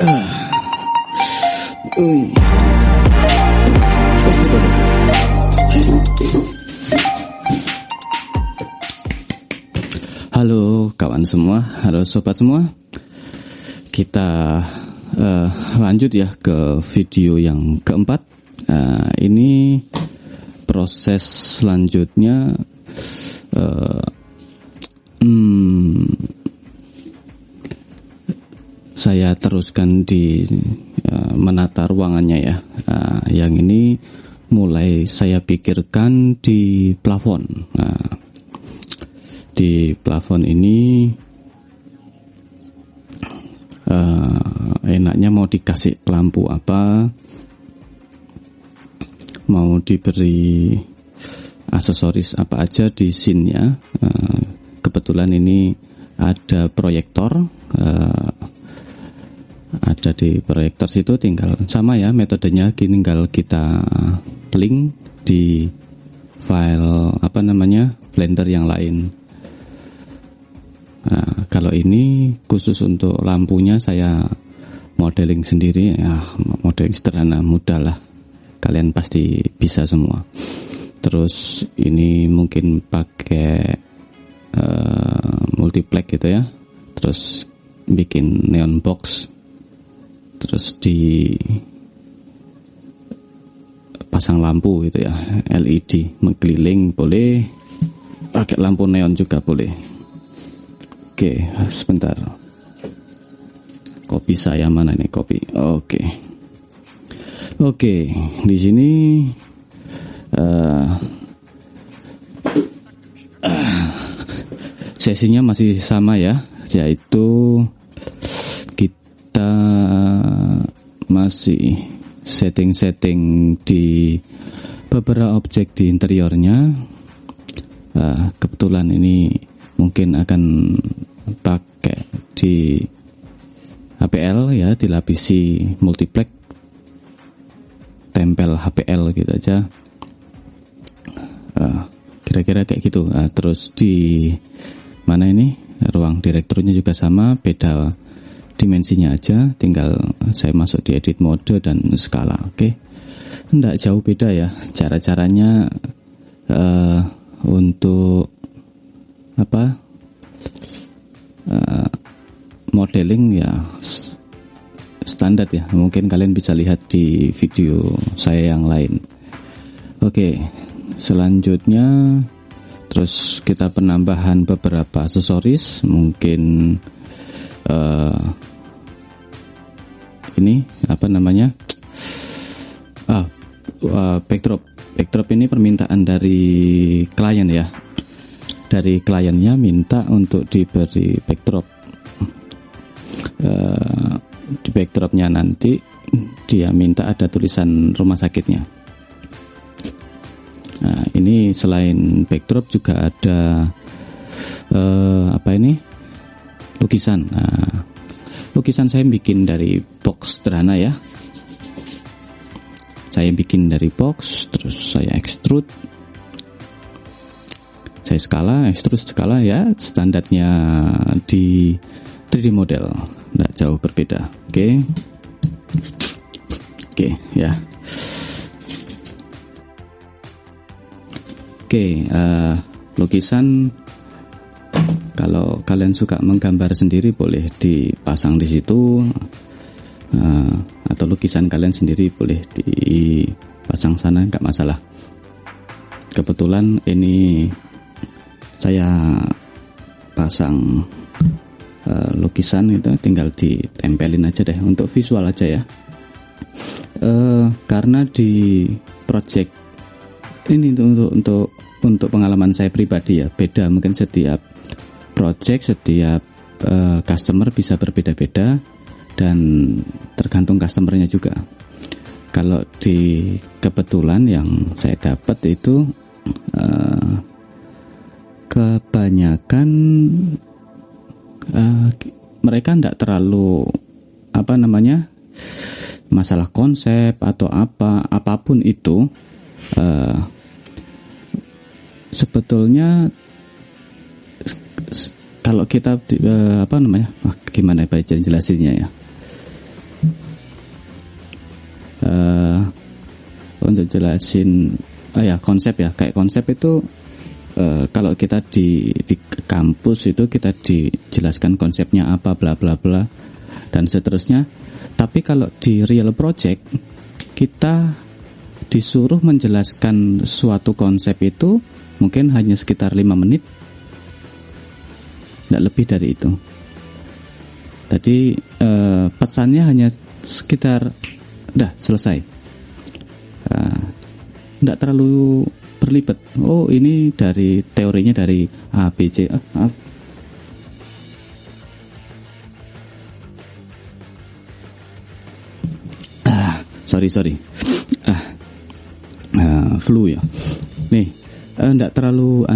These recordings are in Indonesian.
Halo kawan semua, halo sobat semua. Kita lanjut ya ke video yang keempat. Ini proses selanjutnya. Saya teruskan di menata ruangannya ya. Yang ini mulai saya pikirkan di plafon. Di plafon ini enaknya mau dikasih lampu apa, mau diberi aksesoris apa aja di scene-nya. Kebetulan ini ada proyektor, ada di proyektor situ, tinggal sama ya metodenya, tinggal kita link di file Blender yang lain. Nah, kalau ini khusus untuk lampunya saya modeling sendiri ya, modeling sederhana, mudah lah, kalian pasti bisa semua. Terus ini mungkin pakai multiplex gitu ya, terus bikin neon box, terus di pasang lampu gitu ya, LED mengkeliling boleh, pakai lampu neon juga boleh. Oke, sebentar. Kopi saya mana nih kopi? Oke, di sini sesinya masih sama ya, yaitu kita masih setting-setting di beberapa objek di interiornya. Kebetulan ini mungkin akan pakai di HPL ya, dilapisi multiplex, tempel HPL gitu aja, kira-kira kayak gitu. Terus di mana ini ruang direkturnya juga sama, beda dimensinya aja, tinggal saya masuk di edit mode dan skala. Oke, enggak jauh beda ya cara-caranya. Untuk modeling ya standar ya, mungkin kalian bisa lihat di video saya yang lain. Oke, selanjutnya terus kita penambahan beberapa aksesoris, mungkin ini backdrop ini permintaan dari klien ya. Dari kliennya minta untuk diberi backdrop. Di backdropnya nanti dia minta ada tulisan rumah sakitnya. Nah, ini selain backdrop juga ada lukisan. Nah, lukisan saya bikin dari box sederhana ya. Saya bikin dari box, terus saya extrude. Saya extrude skala ya, standarnya di 3D model, tidak jauh berbeda. Oke ya. Lukisan, kalau kalian suka menggambar sendiri boleh dipasang di situ, atau lukisan kalian sendiri boleh dipasang sana, nggak masalah. Kebetulan ini saya pasang lukisan itu, tinggal ditempelin aja deh untuk visual aja ya. Karena di project ini untuk pengalaman saya pribadi ya, beda, mungkin setiap project, setiap customer bisa berbeda-beda dan tergantung customernya juga. Kalau di kebetulan yang saya dapat itu kebanyakan mereka tidak terlalu masalah konsep atau apapun itu, sebetulnya kalau kita gimana baca jelasinnya ya, Untuk jelasin konsep ya, kayak konsep itu kalau kita di kampus itu kita dijelaskan konsepnya apa bla bla bla dan seterusnya. Tapi kalau di real project kita disuruh menjelaskan suatu konsep itu mungkin hanya sekitar 5 menit, tidak lebih dari itu. Tadi pesannya hanya sekitar udah selesai. Tidak terlalu berlibat. Oh, ini dari teorinya dari A, B, C. Sorry. Flu ya. Nih, tidak terlalu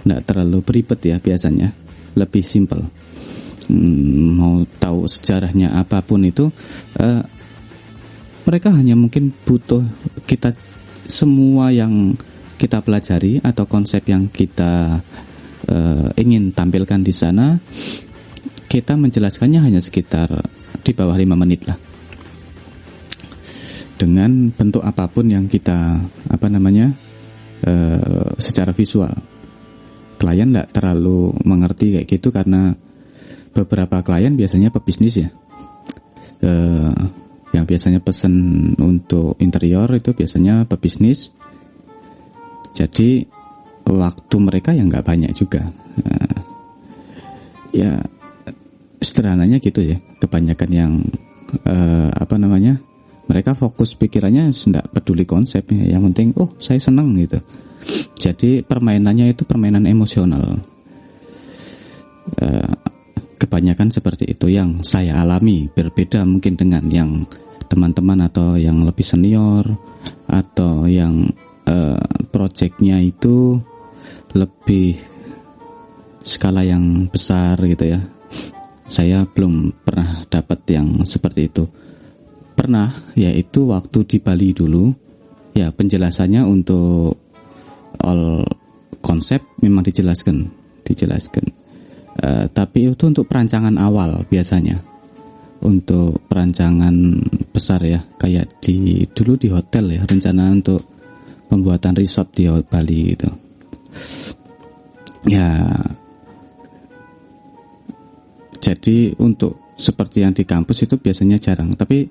tidak terlalu berlibat ya biasanya. Lebih simpel. Mau tahu sejarahnya apapun itu, mereka hanya mungkin butuh kita semua yang kita pelajari atau konsep yang kita ingin tampilkan di sana, kita menjelaskannya hanya sekitar di bawah 5 menit lah. Dengan bentuk apapun yang kita secara visual. Klien tidak terlalu mengerti kayak gitu karena beberapa klien biasanya pebisnis ya. Yang biasanya pesen untuk interior itu biasanya pebisnis. Jadi waktu mereka yang nggak banyak juga. Ya sederhananya gitu ya. Kebanyakan yang mereka fokus pikirannya tidak peduli konsep. Yang penting saya senang gitu. Jadi permainannya itu permainan emosional. Kebanyakan seperti itu yang saya alami, berbeda mungkin dengan yang teman-teman atau yang lebih senior atau yang projectnya itu lebih skala yang besar gitu ya. Saya belum pernah dapat yang seperti itu. Pernah, yaitu waktu di Bali dulu. Ya, penjelasannya untuk all konsep memang dijelaskan. Tapi itu untuk perancangan awal biasanya. Untuk perancangan besar ya, kayak dulu di hotel ya, rencana untuk pembuatan resort di Bali gitu. Ya, jadi untuk seperti yang di kampus itu biasanya jarang. Tapi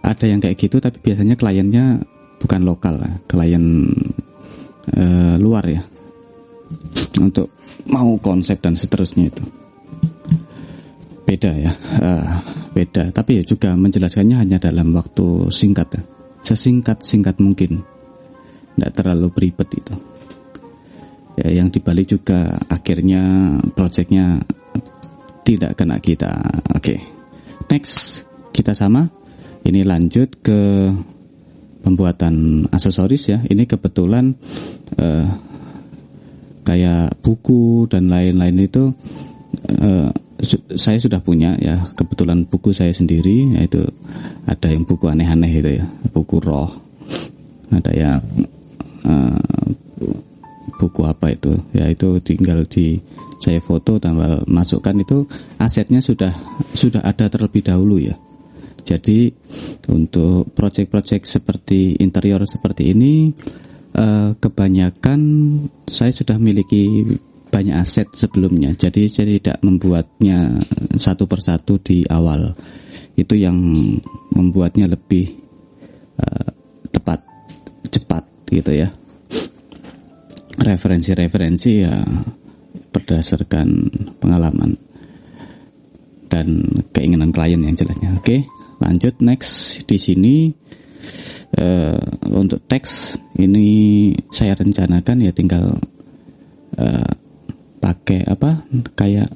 ada yang kayak gitu, tapi biasanya kliennya bukan lokal lah, klien luar ya. Untuk mau konsep dan seterusnya itu beda ya, beda. Tapi ya juga menjelaskannya hanya dalam waktu singkat ya, sesingkat mungkin, tidak terlalu beribet itu. Ya, yang di Bali juga akhirnya proyeknya tidak kena kita. Oke. Next kita sama. Ini lanjut ke pembuatan aksesoris ya. Ini kebetulan kayak buku dan lain-lain itu saya sudah punya ya, kebetulan buku saya sendiri, yaitu ada yang buku aneh-aneh itu ya, buku roh, ada yang buku apa itu ya, itu tinggal saya foto tambah masukkan, itu asetnya sudah ada terlebih dahulu ya. Jadi untuk proyek-proyek seperti interior seperti ini, kebanyakan saya sudah memiliki banyak aset sebelumnya, jadi saya tidak membuatnya satu persatu di awal. Itu yang membuatnya lebih cepat gitu ya. Referensi ya berdasarkan pengalaman dan keinginan klien yang jelasnya. Oke, lanjut next. Di sini untuk teks ini saya rencanakan ya tinggal pakai kayak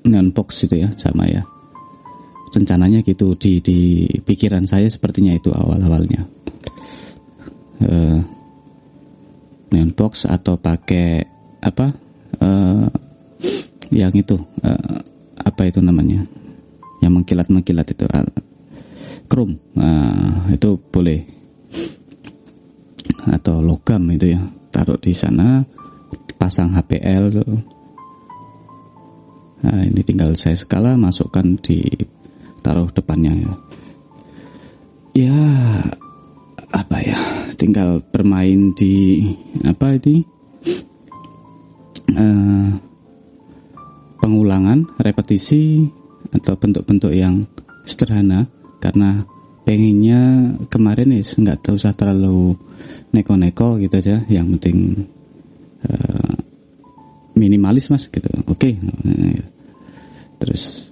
neon box itu ya, sama ya. Rencananya gitu di pikiran saya sepertinya itu awalnya. Neon box atau pakai yang itu apa itu namanya, yang mengkilat itu chrome, itu boleh, atau logam itu ya, taruh di sana, pasang HPL. Nah, ini tinggal saya skala, masukkan di taruh depannya ya. ya apa ya, tinggal bermain di apa ini pengulangan, repetisi atau bentuk-bentuk yang sederhana, karena pengennya kemarin nggak usah terlalu neko-neko gitu aja, yang penting minimalis mas gitu. Oke. Terus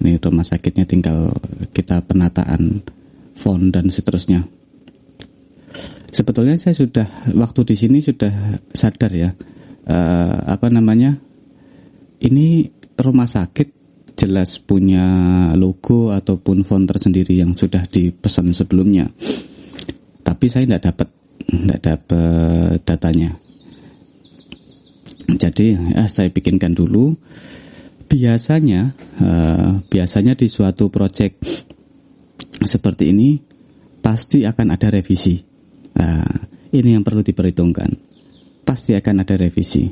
ini rumah sakitnya tinggal kita penataan font dan seterusnya. Sebetulnya saya sudah waktu di sini sudah sadar ya, ini rumah sakit jelas punya logo ataupun font tersendiri yang sudah dipesan sebelumnya, tapi saya tidak dapat datanya. Jadi saya bikinkan dulu. Biasanya di suatu proyek seperti ini pasti akan ada revisi. Ini yang perlu diperhitungkan. Pasti akan ada revisi,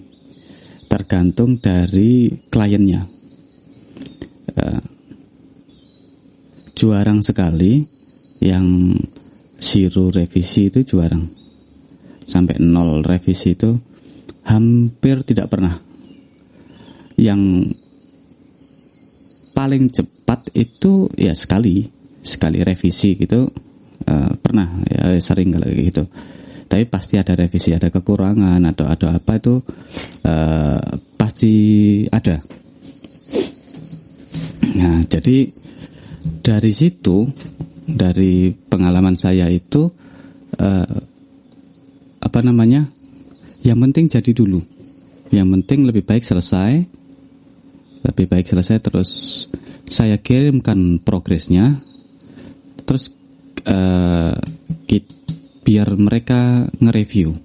tergantung dari kliennya. Jarang sekali yang zero revisi itu, jarang. Sampai 0 revisi itu hampir tidak pernah. Yang paling cepat itu ya sekali revisi gitu, pernah ya, sering kalau gitu. Tapi pasti ada revisi, ada kekurangan atau ada apa itu pasti ada. Nah, jadi dari situ, dari pengalaman saya itu yang penting jadi dulu. Yang penting lebih baik selesai, terus saya kirimkan progresnya, terus biar mereka nge-review,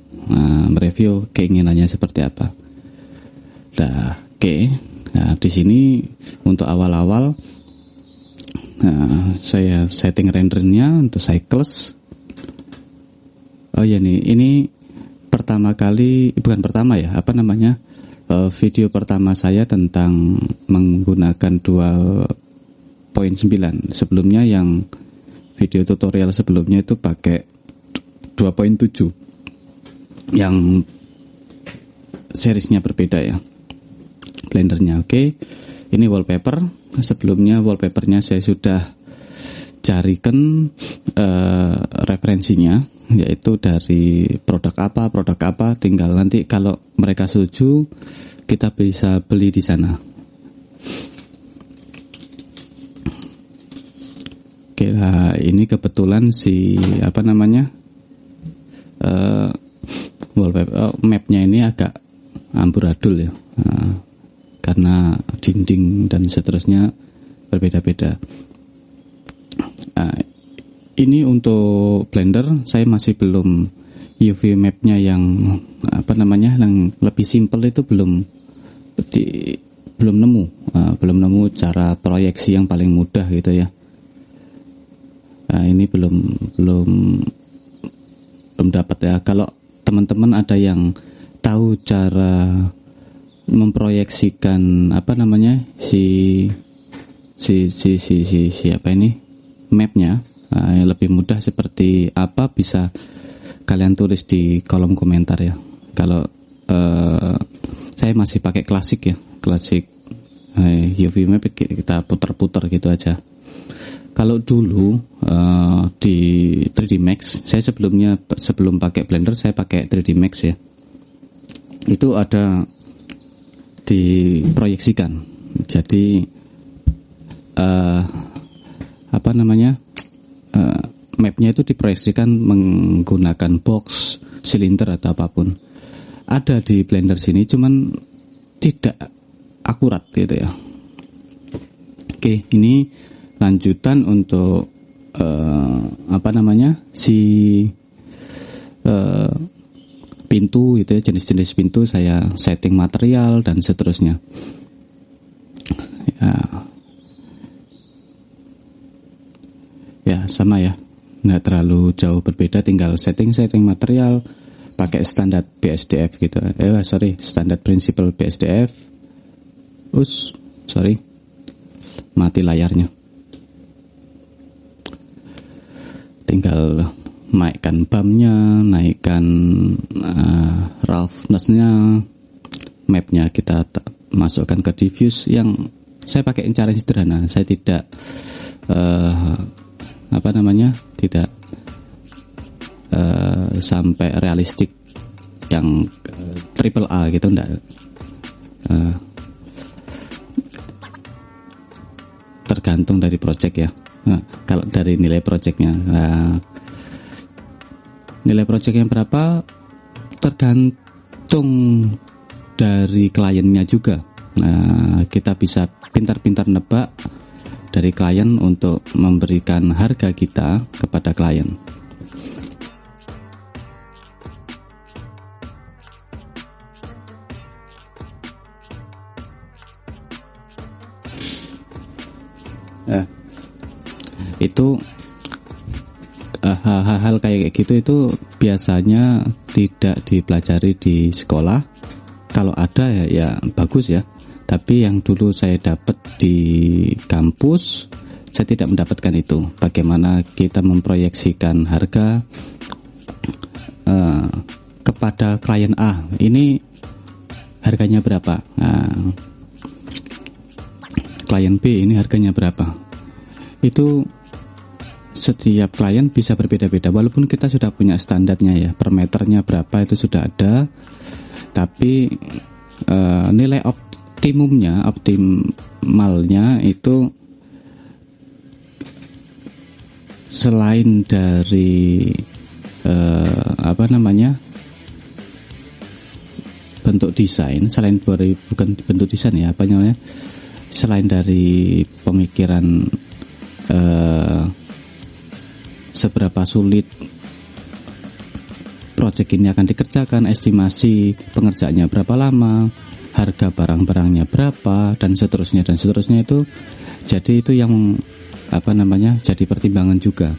mereview keinginannya seperti apa. Nah, oke. Nah, di sini untuk awal-awal saya setting rendernya untuk cycles. Oh ya nih, ini video pertama saya tentang menggunakan 2.9. Sebelumnya yang video tutorial sebelumnya itu pakai 2.7 yang seriesnya berbeda ya, blendernya. Oke. Ini wallpaper. Sebelumnya wallpapernya saya sudah carikan referensinya, yaitu dari produk apa, tinggal nanti kalau mereka setuju kita bisa beli di sana. Oke, nah ini kebetulan wallpaper mapnya ini agak amburadul ya, karena dinding dan seterusnya berbeda-beda. Ini untuk Blender saya masih belum UV mapnya yang yang lebih simple itu belum nemu cara proyeksi yang paling mudah gitu ya. Ini belum dapat ya. Kalau teman-teman ada yang tahu cara memproyeksikan mapnya yang lebih mudah seperti apa, bisa kalian tulis di kolom komentar ya. Kalau saya masih pakai klasik UV map, kita putar-putar gitu aja. Kalau dulu di 3D Max, saya sebelum pakai Blender saya pakai 3D Max ya. Itu ada diproyeksikan. Jadi mapnya itu diproyeksikan menggunakan box, silinder atau apapun. Ada di Blender sini, cuman tidak akurat gitu ya. Oke, ini lanjutan untuk pintu gitu ya, jenis-jenis pintu saya setting material dan seterusnya. Ya sama ya, nggak terlalu jauh berbeda, tinggal setting material pakai standar BSDF gitu. Standar prinsipal BSDF. Mati layarnya. tinggal naikkan BAM-nya, naikkan roughness-nya, map-nya kita masukkan ke diffuse. Yang saya pakai cara sederhana, saya tidak tidak sampai realistik yang triple A gitu, enggak. Tergantung dari project ya. Nah, kalau dari nilai projectnya, nilai projectnya berapa tergantung dari kliennya juga. Nah, kita bisa pintar-pintar nebak dari klien untuk memberikan harga kita kepada klien. Itu hal-hal kayak gitu itu biasanya tidak dipelajari di sekolah. Kalau ada ya bagus ya. Tapi yang dulu saya dapat di kampus, saya tidak mendapatkan itu. Bagaimana kita memproyeksikan harga kepada klien A, ini harganya berapa? Nah, klien B ini harganya berapa? Itu setiap klien bisa berbeda-beda. Walaupun kita sudah punya standarnya ya, per meternya berapa itu sudah ada, tapi nilai optimalnya itu selain dari bentuk desain, bukan bentuk desain ya, selain dari pemikiran seberapa sulit proyek ini akan dikerjakan, estimasi pengerjaannya berapa lama, harga barang-barangnya berapa, dan seterusnya itu. Jadi itu yang jadi pertimbangan juga.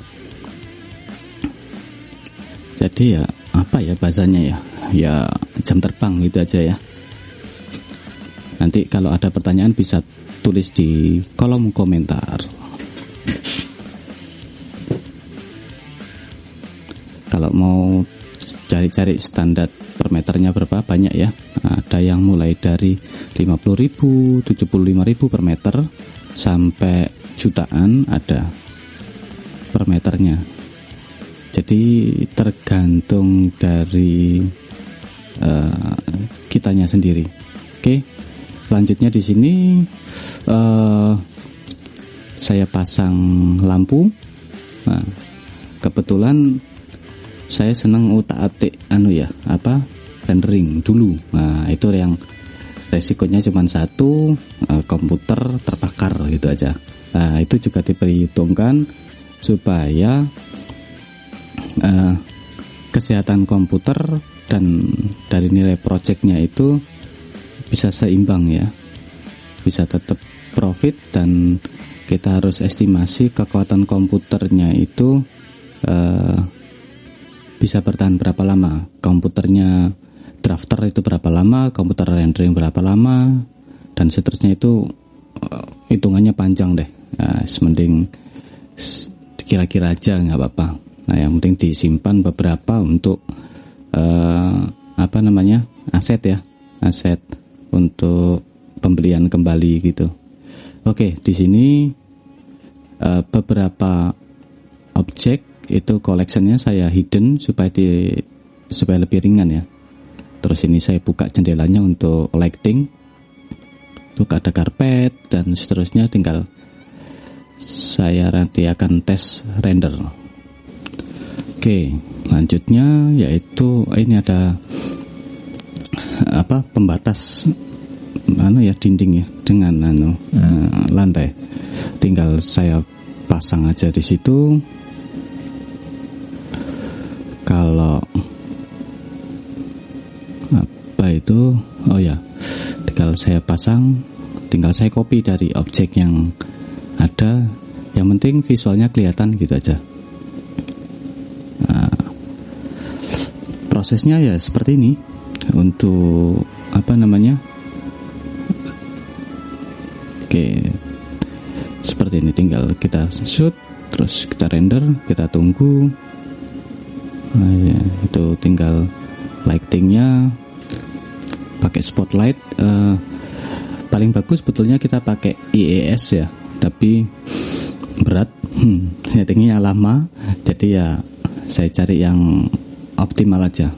Jadi ya bahasanya ya jam terbang gitu aja ya. Nanti kalau ada pertanyaan bisa tulis di kolom komentar. Kalau mau cari-cari standar per meternya berapa, banyak ya. Ada yang mulai dari 50.000, 75.000 per meter sampai jutaan ada per meternya. Jadi tergantung dari kitanya sendiri. Oke, selanjutnya di sini saya pasang lampu. Nah, kebetulan saya senang utak-atik rendering dulu. Nah, itu yang resikonya cuma satu, komputer terbakar gitu aja. Nah, itu juga diperhitungkan supaya kesehatan komputer dan dari nilai projectnya itu bisa seimbang ya, bisa tetap profit, dan kita harus estimasi kekuatan komputernya itu bisa bertahan berapa lama, komputernya drafter itu berapa lama, komputer rendering berapa lama, dan seterusnya. Itu hitungannya panjang deh. Mending kira-kira aja nggak apa-apa. Nah, yang penting disimpan beberapa untuk aset ya, aset untuk pembelian kembali gitu. Oke, di sini beberapa objek itu collectionnya saya hidden supaya lebih ringan ya. Terus ini saya buka jendelanya untuk lighting, untuk ada karpet dan seterusnya. Tinggal saya nanti akan tes render. Oke, lanjutnya yaitu ini ada pembatas dinding ya dengan lantai. Tinggal saya pasang aja di situ. Kalau tinggal saya pasang, tinggal saya copy dari objek yang ada. Yang penting visualnya kelihatan gitu aja. Nah, prosesnya ya seperti ini. Untuk oke, seperti ini, tinggal kita shoot terus kita render, kita tunggu. Nah, ya, itu tinggal lightingnya pakai spotlight. Paling bagus sebetulnya kita pakai IES ya, tapi berat, settingnya lama, jadi ya saya cari yang optimal aja.